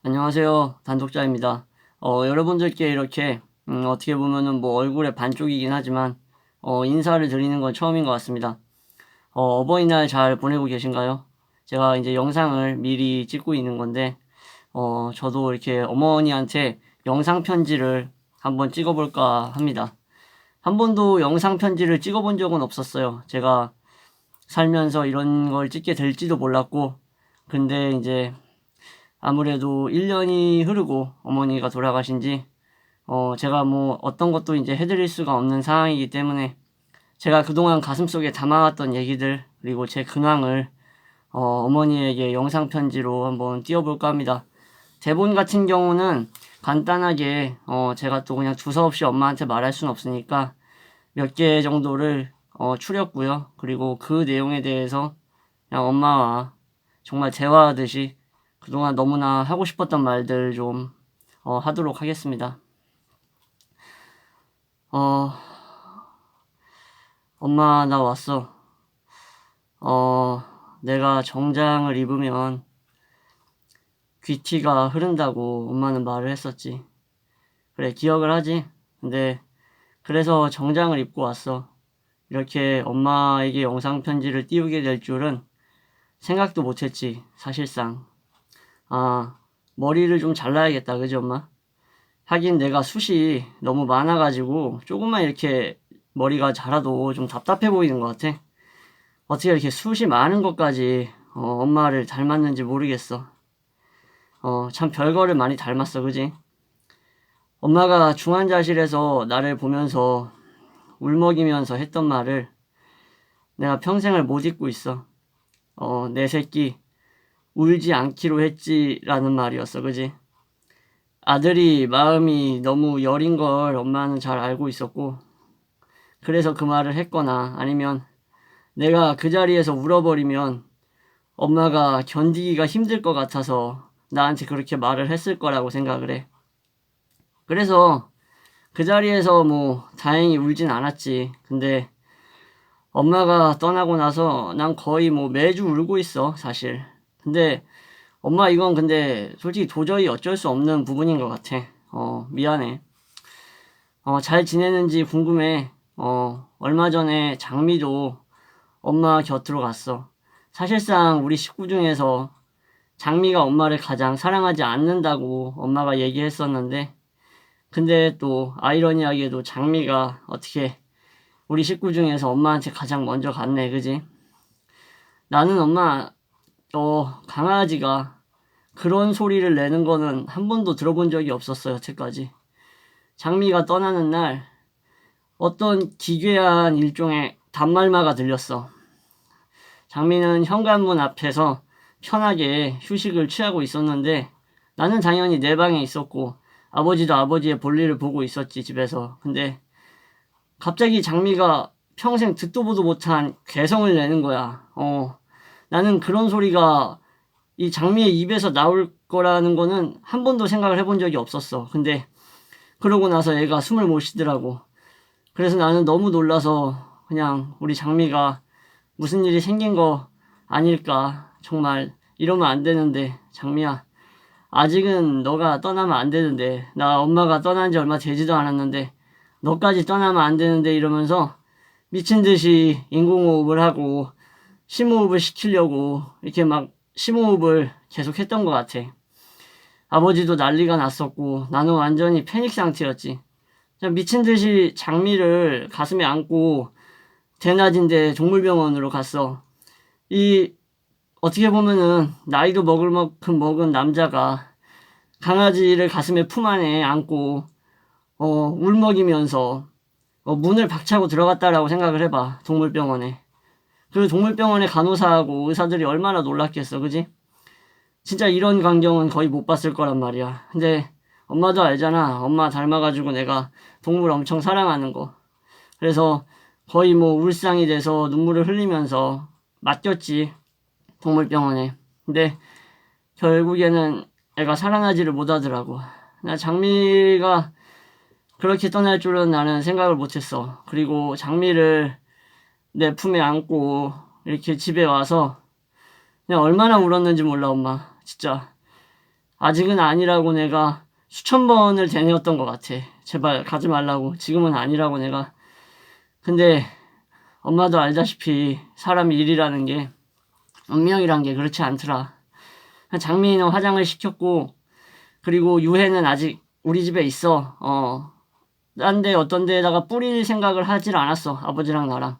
안녕하세요. 단독자입니다. 여러분들께 이렇게 어떻게 보면은 뭐 얼굴의 반쪽이긴 하지만 인사를 드리는 건 처음인 것 같습니다. 어버이날 잘 보내고 계신가요? 제가 이제 영상을 미리 찍고 있는 건데 저도 이렇게 어머니한테 영상 편지를 한번 찍어볼까 합니다. 한 번도 영상 편지를 찍어본 적은 없었어요. 제가 살면서 이런 걸 찍게 될지도 몰랐고, 근데 이제 아무래도 1년이 흐르고 어머니가 돌아가신 지 제가 뭐 어떤 것도 이제 해드릴 수가 없는 상황이기 때문에 제가 그동안 가슴속에 담아왔던 얘기들 그리고 제 근황을 어머니에게 영상 편지로 한번 띄워볼까 합니다. 대본 같은 경우는 간단하게 제가 또 그냥 두서없이 엄마한테 말할 수는 없으니까 몇 개 정도를 추렸고요. 그리고 그 내용에 대해서 그냥 엄마와 정말 대화하듯이 그동안 너무나 하고 싶었던 말들 좀 하도록 하겠습니다. 엄마 나 왔어. 내가 정장을 입으면 귀티가 흐른다고 엄마는 말을 했었지. 그래, 기억을 하지? 근데 그래서 정장을 입고 왔어. 이렇게 엄마에게 영상 편지를 띄우게 될 줄은 생각도 못했지, 사실상. 머리를 좀 잘라야겠다, 그지 엄마? 하긴 내가 숱이 너무 많아가지고 조금만 이렇게 머리가 자라도 좀 답답해 보이는 것 같아. 어떻게 이렇게 숱이 많은 것까지 엄마를 닮았는지 모르겠어. 참 별거를 많이 닮았어, 그지? 엄마가 중환자실에서 나를 보면서 울먹이면서 했던 말을 내가 평생을 못 잊고 있어. 내 새끼 울지 않기로 했지라는 말이었어, 그지? 아들이 마음이 너무 여린 걸 엄마는 잘 알고 있었고, 그래서 그 말을 했거나 아니면 내가 그 자리에서 울어버리면 엄마가 견디기가 힘들 것 같아서 나한테 그렇게 말을 했을 거라고 생각을 해. 그래서 그 자리에서 뭐 다행히 울진 않았지. 근데 엄마가 떠나고 나서 난 거의 뭐 매주 울고 있어, 사실. 근데 엄마 이건 근데 솔직히 도저히 어쩔 수 없는 부분인 것 같아. 미안해. 잘 지내는지 궁금해. 얼마 전에 장미도 엄마 곁으로 갔어. 사실상 우리 식구 중에서 장미가 엄마를 가장 사랑하지 않는다고 엄마가 얘기했었는데, 근데 또 아이러니하게도 장미가 어떻게 우리 식구 중에서 엄마한테 가장 먼저 갔네, 그지? 나는 엄마, 강아지가 그런 소리를 내는 거는 한 번도 들어본 적이 없었어, 여태까지. 장미가 떠나는 날 어떤 기괴한 일종의 단말마가 들렸어. 장미는 현관문 앞에서 편하게 휴식을 취하고 있었는데 나는 당연히 내 방에 있었고 아버지도 아버지의 볼일을 보고 있었지, 집에서. 근데 갑자기 장미가 평생 듣도 보도 못한 괴성을 내는 거야. 나는 그런 소리가 이 장미의 입에서 나올 거라는 거는 한 번도 생각을 해본 적이 없었어. 근데 그러고 나서 얘가 숨을 못 쉬더라고. 그래서 나는 너무 놀라서 그냥 우리 장미가 무슨 일이 생긴 거 아닐까. 정말 이러면 안 되는데, 장미야. 아직은 너가 떠나면 안 되는데, 나 엄마가 떠난 지 얼마 되지도 않았는데 너까지 떠나면 안 되는데 이러면서 미친 듯이 인공호흡을 하고 심호흡을 시키려고 이렇게 막 심호흡을 계속 했던 것 같아. 아버지도 난리가 났었고 나는 완전히 패닉 상태였지. 미친 듯이 장미를 가슴에 안고 대낮인데 동물병원으로 갔어. 이 어떻게 보면은 나이도 먹을 만큼 먹은 남자가 강아지를 가슴에 품 안에 안고 울먹이면서 문을 박차고 들어갔다라고 생각을 해봐. 동물병원에. 그 동물병원의 간호사하고 의사들이 얼마나 놀랐겠어, 그지? 진짜 이런 광경은 거의 못 봤을 거란 말이야. 근데 엄마도 알잖아. 엄마 닮아가지고 내가 동물 엄청 사랑하는 거. 그래서 거의 뭐 울상이 돼서 눈물을 흘리면서 맡겼지, 동물병원에. 근데 결국에는 애가 살아나지를 못하더라고. 나 장미가 그렇게 떠날 줄은 나는 생각을 못했어. 그리고 장미를 내 품에 안고 이렇게 집에 와서 그냥 얼마나 울었는지 몰라, 엄마. 진짜. 아직은 아니라고 내가 수천 번을 되뇌었던 것 같아. 제발 가지 말라고. 지금은 아니라고 내가. 근데 엄마도 알다시피 사람 일이라는 게, 운명이란 게 그렇지 않더라. 장미는 화장을 시켰고, 그리고 유해는 아직 우리 집에 있어. 딴 데 어떤 데에다가 뿌릴 생각을 하질 않았어. 아버지랑 나랑.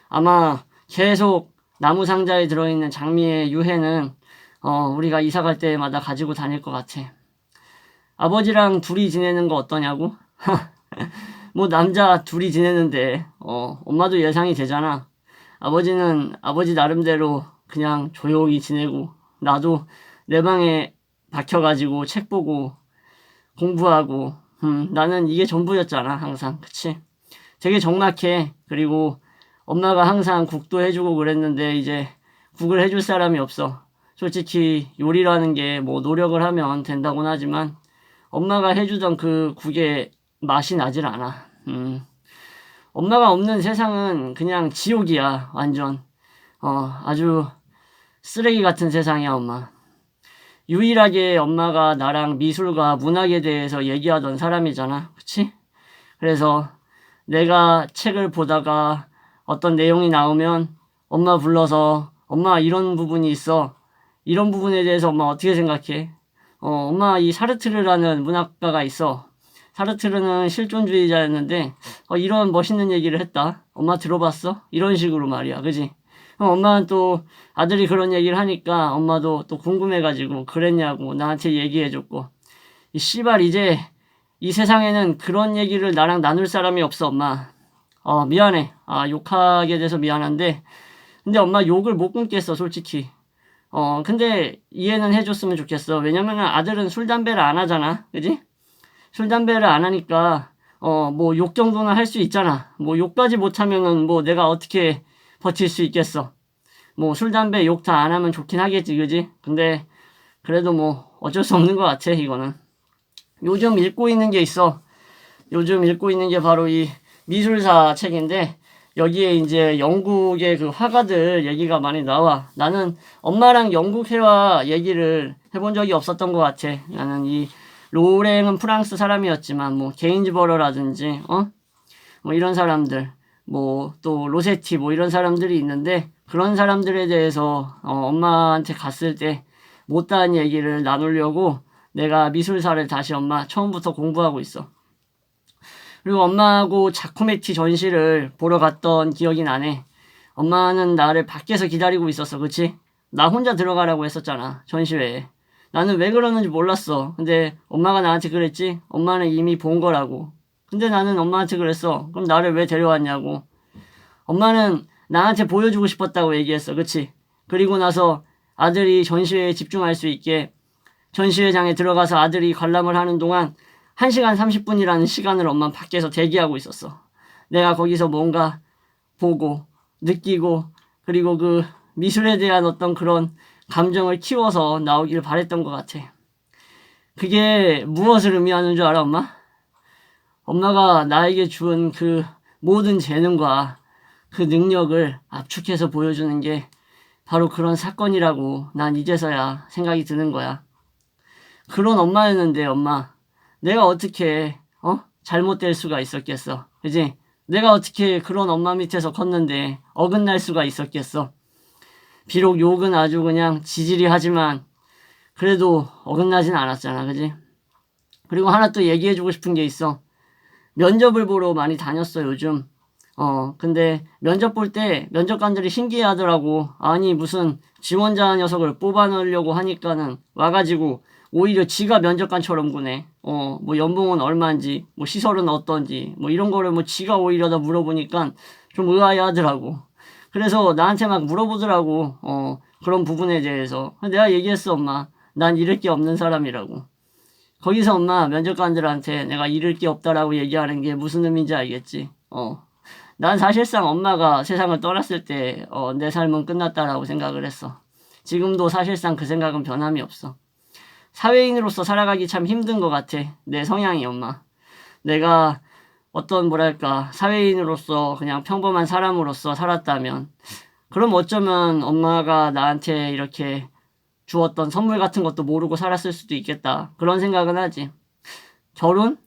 아마 계속 나무 상자에 들어있는 장미의 유해는 우리가 이사 갈 때마다 가지고 다닐 것 같아. 아버지랑 둘이 지내는 거 어떠냐고? 뭐 남자 둘이 지내는데 엄마도 예상이 되잖아. 아버지는 아버지 나름대로 그냥 조용히 지내고, 나도 내 방에 박혀가지고 책 보고 공부하고, 나는 이게 전부였잖아 항상. 그치? 되게 적막해. 그리고 엄마가 항상 국도 해주고 그랬는데 이제 국을 해줄 사람이 없어. 솔직히 요리라는 게 뭐 노력을 하면 된다고는 하지만 엄마가 해주던 그 국의 맛이 나질 않아. 엄마가 없는 세상은 그냥 지옥이야. 완전 아주 쓰레기 같은 세상이야 엄마. 유일하게 엄마가 나랑 미술과 문학에 대해서 얘기하던 사람이잖아. 그치? 그래서 내가 책을 보다가 어떤 내용이 나오면 엄마 불러서, 엄마 이런 부분이 있어. 이런 부분에 대해서 엄마 어떻게 생각해? 엄마 이 사르트르라는 문학가가 있어. 사르트르는 실존주의자였는데 이런 멋있는 얘기를 했다. 엄마 들어봤어? 이런 식으로 말이야. 그지? 엄마는 또 아들이 그런 얘기를 하니까 엄마도 또 궁금해가지고 그랬냐고 나한테 얘기해줬고, 이 씨발 이제 이 세상에는 그런 얘기를 나랑 나눌 사람이 없어 엄마. 미안해. 욕하게 돼서 미안한데 근데 엄마 욕을 못 끊겠어 솔직히. 근데 이해는 해줬으면 좋겠어. 왜냐면은 아들은 술 담배를 안 하잖아. 그지? 술 담배를 안 하니까 뭐 욕 정도는 할 수 있잖아. 뭐 욕까지 못하면은 뭐 내가 어떻게 버틸 수 있겠어. 뭐 술 담배 욕 다 안 하면 좋긴 하겠지. 그지? 근데 그래도 뭐 어쩔 수 없는 것 같아 이거는. 요즘 읽고 있는 게 있어. 요즘 읽고 있는 게 바로 이 미술사 책인데, 여기에 이제 영국의 그 화가들 얘기가 많이 나와. 나는 엄마랑 영국 회화 얘기를 해본 적이 없었던 것 같아. 나는 이 로랭은 프랑스 사람이었지만 뭐 게인즈버러라든지 뭐 이런 사람들, 뭐 또 로세티 뭐 이런 사람들이 있는데, 그런 사람들에 대해서 엄마한테 갔을 때 못다한 얘기를 나누려고 내가 미술사를 다시 엄마 처음부터 공부하고 있어. 그리고 엄마하고 자코메티 전시를 보러 갔던 기억이 나네. 엄마는 나를 밖에서 기다리고 있었어. 그치? 나 혼자 들어가라고 했었잖아. 전시회에. 나는 왜 그러는지 몰랐어. 근데 엄마가 나한테 그랬지? 엄마는 이미 본 거라고. 근데 나는 엄마한테 그랬어. 그럼 나를 왜 데려왔냐고. 엄마는 나한테 보여주고 싶었다고 얘기했어. 그치? 그리고 나서 아들이 전시회에 집중할 수 있게 전시회장에 들어가서 아들이 관람을 하는 동안 1시간 30분이라는 시간을 엄마는 밖에서 대기하고 있었어. 내가 거기서 뭔가 보고 느끼고, 그리고 그 미술에 대한 어떤 그런 감정을 키워서 나오길 바랬던 것 같아. 그게 무엇을 의미하는 줄 알아 엄마? 엄마가 나에게 준 그 모든 재능과 그 능력을 압축해서 보여주는 게 바로 그런 사건이라고 난 이제서야 생각이 드는 거야. 그런 엄마였는데 엄마, 내가 어떻게 잘못될 수가 있었겠어. 그지? 내가 어떻게 그런 엄마 밑에서 컸는데 어긋날 수가 있었겠어. 비록 욕은 아주 그냥 지질이 하지만 그래도 어긋나진 않았잖아. 그지? 그리고 하나 또 얘기해주고 싶은 게 있어. 면접을 보러 많이 다녔어 요즘. 근데 면접 볼 때 면접관들이 신기해하더라고. 아니 무슨 지원자 녀석을 뽑아넣으려고 하니까는 와가지고 오히려 지가 면접관처럼 구네. 뭐 연봉은 얼마인지, 뭐 시설은 어떤지, 뭐 이런 거를 뭐 지가 오히려 다 물어보니까 좀 의아해 하더라고. 그래서 나한테 막 물어보더라고. 그런 부분에 대해서. 내가 얘기했어 엄마. 난 잃을 게 없는 사람이라고. 거기서 엄마 면접관들한테 내가 잃을 게 없다라고 얘기하는 게 무슨 의미인지 알겠지? 난 사실상 엄마가 세상을 떠났을 때, 내 삶은 끝났다라고 생각을 했어. 지금도 사실상 그 생각은 변함이 없어. 사회인으로서 살아가기 참 힘든 것 같아. 내 성향이 엄마. 내가 어떤 뭐랄까 사회인으로서 그냥 평범한 사람으로서 살았다면, 그럼 어쩌면 엄마가 나한테 이렇게 주었던 선물 같은 것도 모르고 살았을 수도 있겠다. 그런 생각은 하지. 결혼?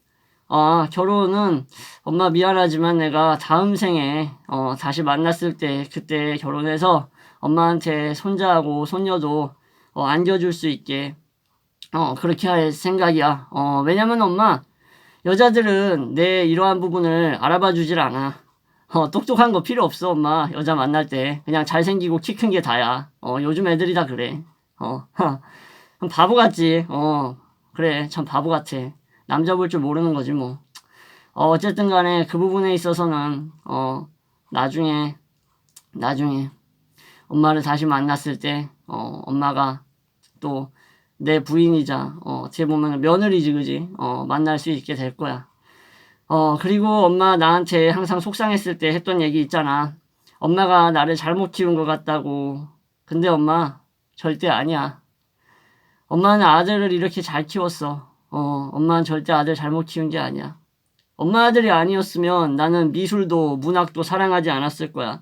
결혼은 엄마 미안하지만 내가 다음 생에 다시 만났을 때 그때 결혼해서 엄마한테 손자하고 손녀도 안겨줄 수 있게 그렇게 할 생각이야. 왜냐면 엄마 여자들은 내 이러한 부분을 알아봐 주질 않아. 똑똑한 거 필요 없어 엄마. 여자 만날 때 그냥 잘생기고 키 큰 게 다야. 요즘 애들이 다 그래. 바보 같지. 그래 참 바보 같아. 남자 볼 줄 모르는 거지 뭐. 어쨌든 간에 그 부분에 있어서는 나중에 엄마를 다시 만났을 때 엄마가 또 내 부인이자 어떻게 보면 며느리지 그지? 만날 수 있게 될 거야. 그리고 엄마 나한테 항상 속상했을 때 했던 얘기 있잖아. 엄마가 나를 잘못 키운 것 같다고. 근데 엄마 절대 아니야. 엄마는 아들을 이렇게 잘 키웠어. 엄마는 절대 아들 잘못 키운 게 아니야. 엄마 아들이 아니었으면 나는 미술도 문학도 사랑하지 않았을 거야.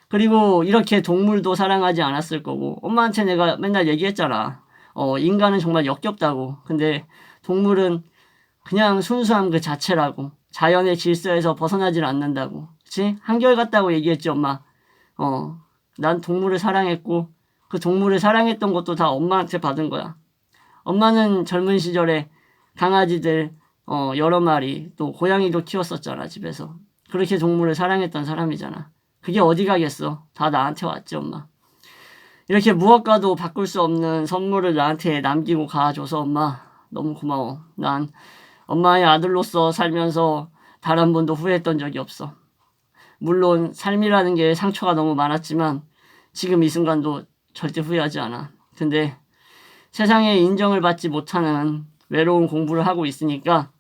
그리고 이렇게 동물도 사랑하지 않았을 거고. 엄마한테 내가 맨날 얘기했잖아. 인간은 정말 역겹다고. 근데 동물은 그냥 순수함 그 자체라고. 자연의 질서에서 벗어나질 않는다고. 그치? 한결같다고 얘기했지 엄마. 난 동물을 사랑했고 그 동물을 사랑했던 것도 다 엄마한테 받은 거야. 엄마는 젊은 시절에 강아지들 여러 마리 또 고양이도 키웠었잖아 집에서. 그렇게 동물을 사랑했던 사람이잖아. 그게 어디 가겠어. 다 나한테 왔지 엄마. 이렇게 무엇과도 바꿀 수 없는 선물을 나한테 남기고 가줘서 엄마 너무 고마워. 난 엄마의 아들로서 살면서 단 한 번도 후회했던 적이 없어. 물론 삶이라는 게 상처가 너무 많았지만 지금 이 순간도 절대 후회하지 않아. 근데 세상에 인정을 받지 못하는 외로운 공부를 하고 있으니까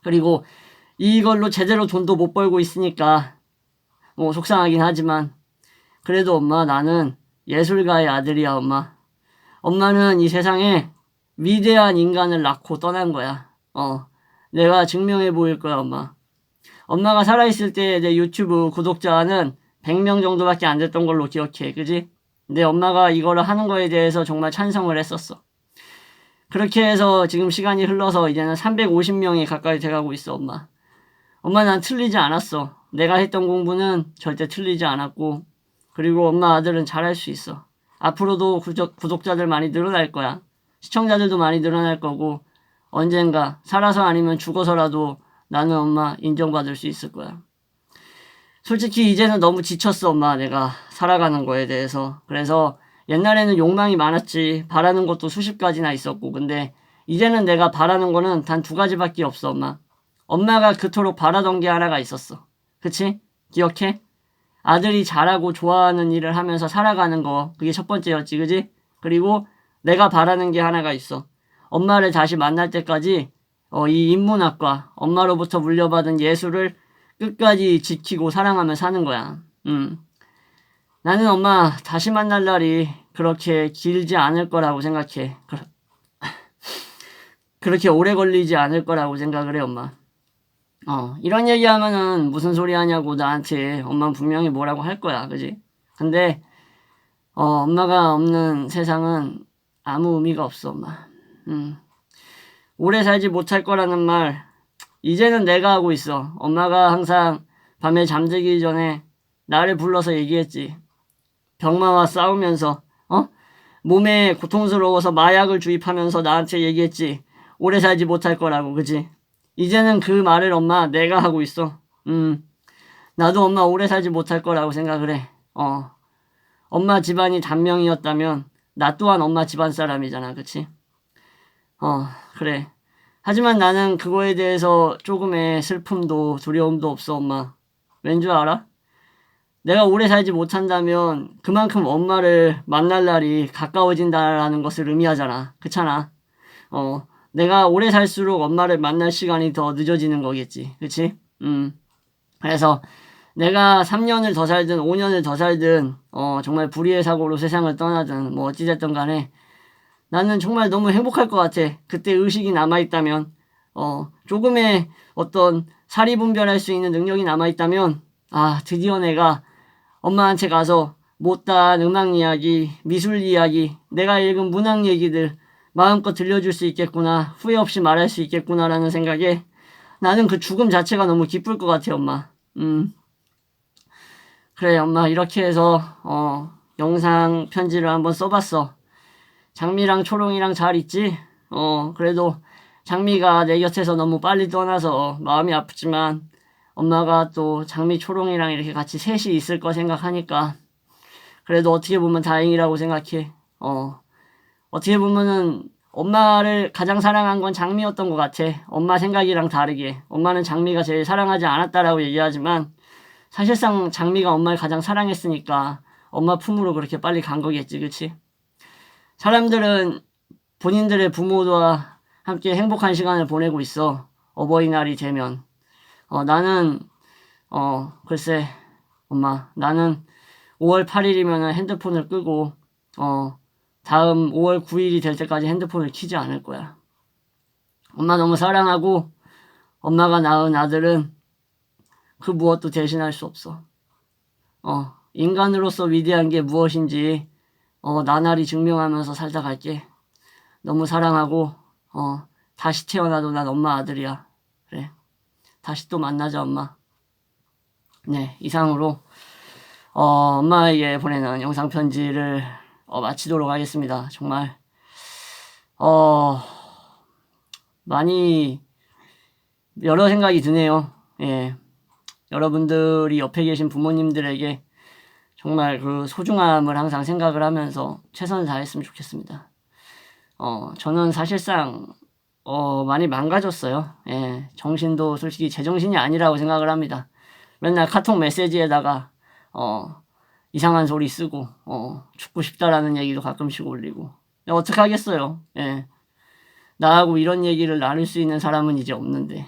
그리고 이걸로 제대로 돈도 못 벌고 있으니까 뭐 속상하긴 하지만 그래도 엄마 나는 예술가의 아들이야 엄마. 엄마는 이 세상에 위대한 인간을 낳고 떠난 거야. 내가 증명해 보일 거야 엄마. 엄마가 살아있을 때 내 유튜브 구독자는 100명 정도밖에 안 됐던 걸로 기억해. 그지? 근데 엄마가 이거를 하는 거에 대해서 정말 찬성을 했었어. 그렇게 해서 지금 시간이 흘러서 이제는 350명이 가까이 돼가고 있어 엄마. 엄마 난 틀리지 않았어. 내가 했던 공부는 절대 틀리지 않았고 그리고 엄마 아들은 잘할 수 있어. 앞으로도 구독자들 많이 늘어날 거야. 시청자들도 많이 늘어날 거고 언젠가 살아서 아니면 죽어서라도 나는 엄마 인정받을 수 있을 거야. 솔직히 이제는 너무 지쳤어 엄마 내가 살아가는 거에 대해서. 그래서 옛날에는 욕망이 많았지. 바라는 것도 수십 가지나 있었고 근데 이제는 내가 바라는 거는 단 2가지밖에 없어 엄마. 엄마가 그토록 바라던 게 하나가 있었어. 그치? 기억해? 아들이 잘하고 좋아하는 일을 하면서 살아가는 거. 그게 첫 번째였지 그지? 그리고 내가 바라는 게 하나가 있어. 엄마를 다시 만날 때까지 이 인문학과 엄마로부터 물려받은 예술을 끝까지 지키고 사랑하며 사는 거야. 나는 엄마 다시 만날 날이 그렇게 길지 않을 거라고 생각해. 그렇게 오래 걸리지 않을 거라고 생각을 해 엄마. 이런 얘기하면은 무슨 소리 하냐고 나한테 엄마는 분명히 뭐라고 할 거야. 그지? 근데 엄마가 없는 세상은 아무 의미가 없어 엄마. 오래 살지 못할 거라는 말 이제는 내가 하고 있어. 엄마가 항상 밤에 잠들기 전에 나를 불러서 얘기했지. 병마와 싸우면서 몸에 고통스러워서 마약을 주입하면서 나한테 얘기했지. 오래 살지 못할 거라고. 그치? 이제는 그 말을 엄마 내가 하고 있어. 나도 엄마 오래 살지 못할 거라고 생각을 해. 엄마 집안이 단명이었다면 나 또한 엄마 집안 사람이잖아. 그치? 그래. 하지만 나는 그거에 대해서 조금의 슬픔도 두려움도 없어 엄마. 왠 줄 알아? 내가 오래 살지 못한다면 그만큼 엄마를 만날 날이 가까워진다라는 것을 의미하잖아. 그렇잖아. 내가 오래 살수록 엄마를 만날 시간이 더 늦어지는 거겠지. 그치? 그래서 내가 3년을 더 살든 5년을 더 살든 정말 불의의 사고로 세상을 떠나든 뭐 어찌됐든 간에 나는 정말 너무 행복할 것 같아. 그때 의식이 남아있다면 조금의 어떤 사리분별할 수 있는 능력이 남아있다면 드디어 내가 엄마한테 가서 못다한 음악 이야기, 미술 이야기, 내가 읽은 문학 얘기들 마음껏 들려줄 수 있겠구나, 후회 없이 말할 수 있겠구나라는 생각에 나는 그 죽음 자체가 너무 기쁠 것 같아, 엄마. 그래, 엄마. 이렇게 해서 영상 편지를 한번 써봤어. 장미랑 초롱이랑 잘 있지? 그래도 장미가 내 곁에서 너무 빨리 떠나서 마음이 아프지만 엄마가 또 장미 초롱이랑 이렇게 같이 셋이 있을 거 생각하니까 그래도 어떻게 보면 다행이라고 생각해. 어떻게 보면은 엄마를 가장 사랑한 건 장미였던 것 같아. 엄마 생각이랑 다르게. 엄마는 장미가 제일 사랑하지 않았다라고 얘기하지만 사실상 장미가 엄마를 가장 사랑했으니까 엄마 품으로 그렇게 빨리 간 거겠지, 그치? 사람들은 본인들의 부모와 함께 행복한 시간을 보내고 있어. 어버이날이 되면. 나는, 글쎄, 엄마, 나는 5월 8일이면 핸드폰을 끄고, 다음 5월 9일이 될 때까지 핸드폰을 켜지 않을 거야. 엄마 너무 사랑하고, 엄마가 낳은 아들은 그 무엇도 대신할 수 없어. 인간으로서 위대한 게 무엇인지, 나날이 증명하면서 살다 갈게. 너무 사랑하고, 다시 태어나도 난 엄마 아들이야. 그래. 다시 또 만나자, 엄마. 네, 이상으로, 엄마에게 보내는 영상 편지를, 마치도록 하겠습니다. 정말, 많이, 여러 생각이 드네요. 예. 여러분들이 옆에 계신 부모님들에게 정말 그 소중함을 항상 생각을 하면서 최선을 다했으면 좋겠습니다. 저는 사실상, 많이 망가졌어요. 예, 정신도 솔직히 제정신이 아니라고 생각을 합니다. 맨날 카톡 메시지에다가, 이상한 소리 쓰고, 죽고 싶다라는 얘기도 가끔씩 올리고. 어떻게 하겠어요. 예. 나하고 이런 얘기를 나눌 수 있는 사람은 이제 없는데.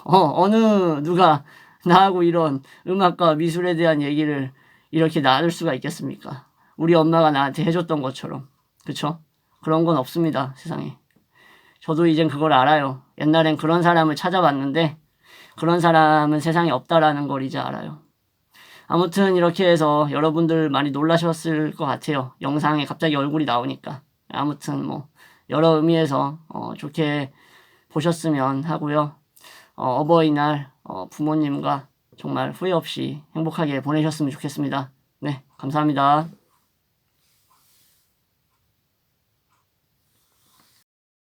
어느 누가 나하고 이런 음악과 미술에 대한 얘기를 이렇게 나눌 수가 있겠습니까? 우리 엄마가 나한테 해줬던 것처럼. 그쵸? 그런 건 없습니다, 세상에. 저도 이젠 그걸 알아요. 옛날엔 그런 사람을 찾아봤는데 그런 사람은 세상에 없다라는 걸 이제 알아요. 아무튼 이렇게 해서 여러분들 많이 놀라셨을 것 같아요. 영상에 갑자기 얼굴이 나오니까. 아무튼 뭐 여러 의미에서 좋게 보셨으면 하고요. 어버이날 부모님과 정말 후회 없이 행복하게 보내셨으면 좋겠습니다. 네, 감사합니다.